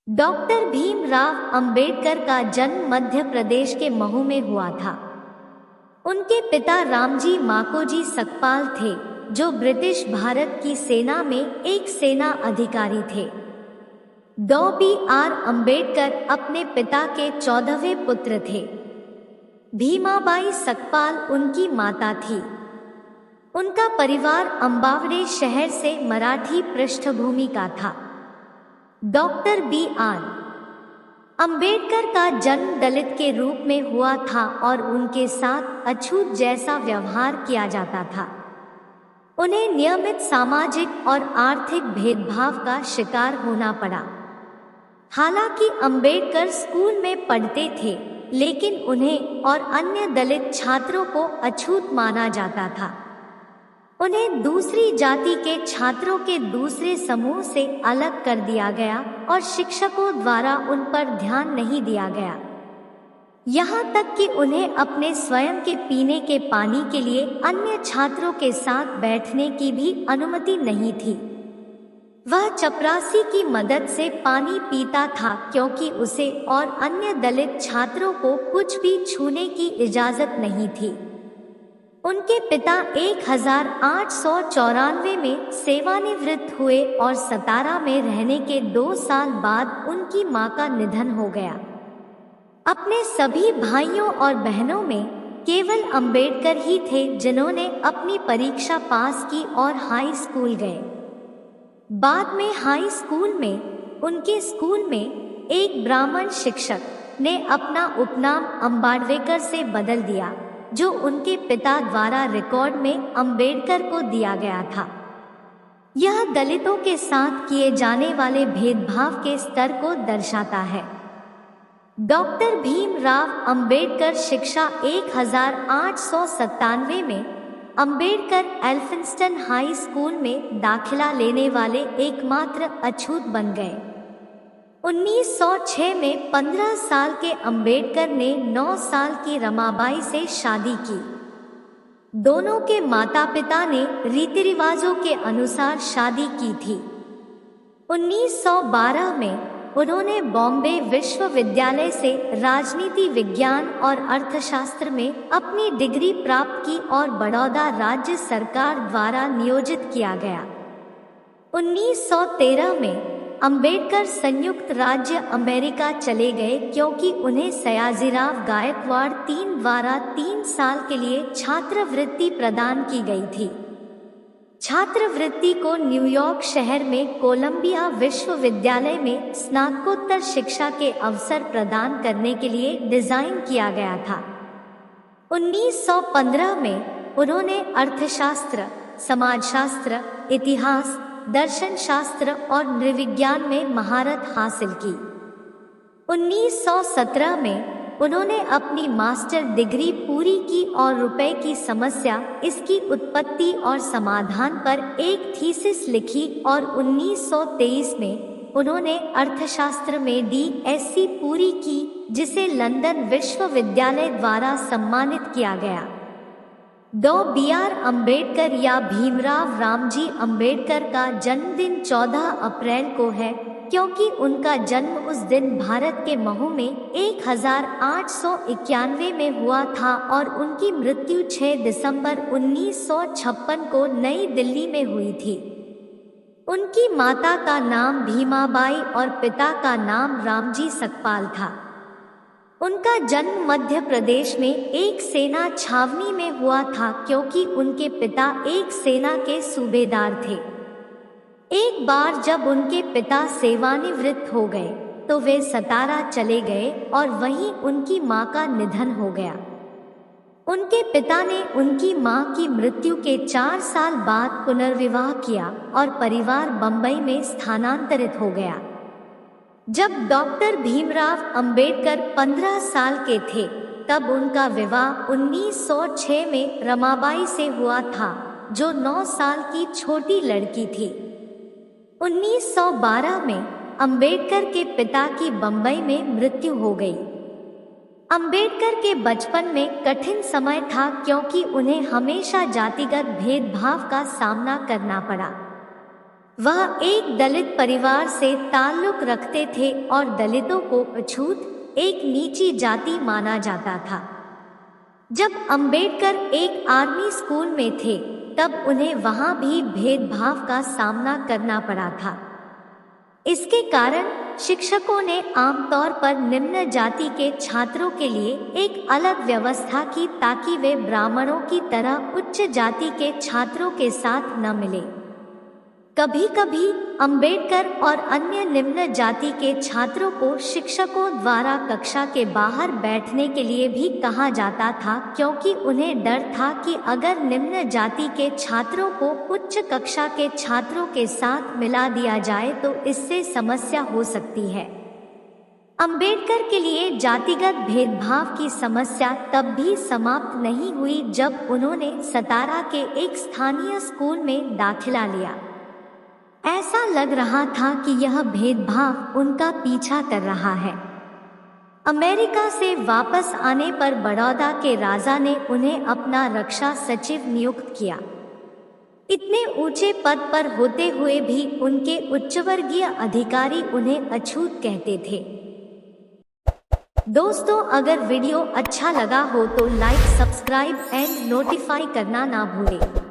Doctor Bhimrao Ambedkar का जन्म मध्य प्रदेश के महू में हुआ था। उनके पिता रामजी माकोजी सकपाल थे, जो ब्रिटिश भारत की सेना में एक सेना अधिकारी थे। डॉ बी.आर. अंबेडकर अपने पिता के 14वें पुत्र थे। भीमाबाई सकपाल उनकी माता थी। उनका परिवार अम्बावड़े शहर से मराठी पृष्ठभूमि का था। Doctor B R. अंबेडकर का जन्म दलित के रूप में हुआ था और उनके साथ अछूत जैसा व्यवहार किया जाता था। उन्हें नियमित सामाजिक और आर्थिक भेदभाव का शिकार होना पड़ा। हालांकि अंबेडकर स्कूल में पढ़ते थे, लेकिन उन्हें और अन्य दलित छात्रों को अछूत माना जाता था। उन्हें दूसरी जाति के छात्रों के दूसरे समूह से अलग कर दिया गया और शिक्षकों द्वारा उन पर ध्यान नहीं दिया गया। यहाँ तक कि उन्हें अपने स्वयं के पीने के पानी के लिए अन्य छात्रों के साथ बैठने की भी अनुमति नहीं थी। वह चपरासी की मदद से पानी पीता था, क्योंकि उसे और अन्य दलित छात्रों को कुछ भी छूने की इजाजत नहीं थी। उनके पिता 1894 में सेवानिवृत्त हुए और सतारा में रहने के 2 साल बाद उनकी मां का निधन हो गया। अपने सभी भाइयों और बहनों में केवल अंबेडकर ही थे जिन्होंने अपनी परीक्षा पास की और हाई स्कूल गए। बाद में हाई स्कूल में उनके स्कूल में एक ब्राह्मण शिक्षक ने अपना उपनाम अंबाडवेकर से बदल दिया, जो उनके पिता द्वारा रिकॉर्ड में अंबेडकर को दिया गया था। यह दलितों के साथ किए जाने वाले भेदभाव के स्तर को दर्शाता है। डॉक्टर भीमराव अंबेडकर शिक्षा 1897 में अंबेडकर एल्फिंस्टन हाई स्कूल में दाखिला लेने वाले एकमात्र अछूत बन गए। 1906 में 15 साल के अंबेडकर ने 9 साल की रमाबाई से शादी की। दोनों के माता पिता ने रीति रिवाजों के अनुसार शादी की थी। 1912 में उन्होंने बॉम्बे विश्वविद्यालय से राजनीति विज्ञान और अर्थशास्त्र में अपनी डिग्री प्राप्त की और बड़ौदा राज्य सरकार द्वारा नियोजित किया गया। 1913 में अंबेडकर संयुक्त राज्य अमेरिका चले गए, क्योंकि उन्हें सयाजीराव गायकवाड़ द्वारा 3 साल के लिए छात्रवृत्ति प्रदान की गई थी। छात्रवृत्ति को न्यूयॉर्क शहर में कोलंबिया विश्वविद्यालय में स्नातकोत्तर शिक्षा के अवसर प्रदान करने के लिए डिजाइन किया गया था। 1915 में उन्होंने अर्थशास्त्र, समाजशास्त्र, इतिहास, दर्शन शास्त्र और नृविज्ञान में महारत हासिल की। 1917 में उन्होंने अपनी मास्टर डिग्री पूरी की और रुपए की समस्या, इसकी उत्पत्ति और समाधान पर एक थीसिस लिखी और 1923 में उन्होंने अर्थशास्त्र में DSc पूरी की, जिसे लंदन विश्वविद्यालय द्वारा सम्मानित किया गया। डॉ बी.आर. अंबेडकर या भीमराव रामजी अंबेडकर का जन्मदिन 14 अप्रैल को है, क्योंकि उनका जन्म उस दिन भारत के महू में 1891 में हुआ था और उनकी मृत्यु 6 दिसंबर 1956 को नई दिल्ली में हुई थी। उनकी माता का नाम भीमाबाई और पिता का नाम रामजी सकपाल था। उनका जन्म मध्य प्रदेश में एक सेना छावनी में हुआ था, क्योंकि उनके पिता एक सेना के सूबेदार थे। एक बार जब उनके पिता सेवानिवृत्त हो गए, तो वे सतारा चले गए और वहीं उनकी मां का निधन हो गया। उनके पिता ने उनकी मां की मृत्यु के 4 साल बाद पुनर्विवाह किया और परिवार बंबई में स्थानांतरित हो गया। जब डॉक्टर भीमराव अंबेडकर 15 साल के थे, तब उनका विवाह 1906 में रमाबाई से हुआ था, जो 9 साल की छोटी लड़की थी। 1912 में अंबेडकर के पिता की बंबई में मृत्यु हो गई। अंबेडकर के बचपन में कठिन समय था, क्योंकि उन्हें हमेशा जातिगत भेदभाव का सामना करना पड़ा। वह एक दलित परिवार से ताल्लुक रखते थे और दलितों को अछूत, एक नीची जाति माना जाता था। जब अंबेडकर एक आर्मी स्कूल में थे, तब उन्हें वहां भी भेदभाव का सामना करना पड़ा था। इसके कारण शिक्षकों ने आमतौर पर निम्न जाति के छात्रों के लिए एक अलग व्यवस्था की ताकि वे ब्राह्मणों की तरह उच्च जाति के छात्रों के साथ न मिले। कभी कभी अंबेडकर और अन्य निम्न जाति के छात्रों को शिक्षकों द्वारा कक्षा के बाहर बैठने के लिए भी कहा जाता था, क्योंकि उन्हें डर था कि अगर निम्न जाति के छात्रों को उच्च कक्षा के छात्रों के साथ मिला दिया जाए तो इससे समस्या हो सकती है। अंबेडकर के लिए जातिगत भेदभाव की समस्या तब भी समाप्त नहीं हुई जब उन्होंने सतारा के एक स्थानीय स्कूल में दाखिला लिया। ऐसा लग रहा था कि यह भेदभाव उनका पीछा कर रहा है। अमेरिका से वापस आने पर बड़ौदा के राजा ने उन्हें अपना रक्षा सचिव नियुक्त किया। इतने ऊंचे पद पर होते हुए भी उनके उच्चवर्गीय अधिकारी उन्हें अछूत कहते थे। दोस्तों, अगर वीडियो अच्छा लगा हो तो लाइक, सब्सक्राइब एंड नोटिफाई करना ना भूलें।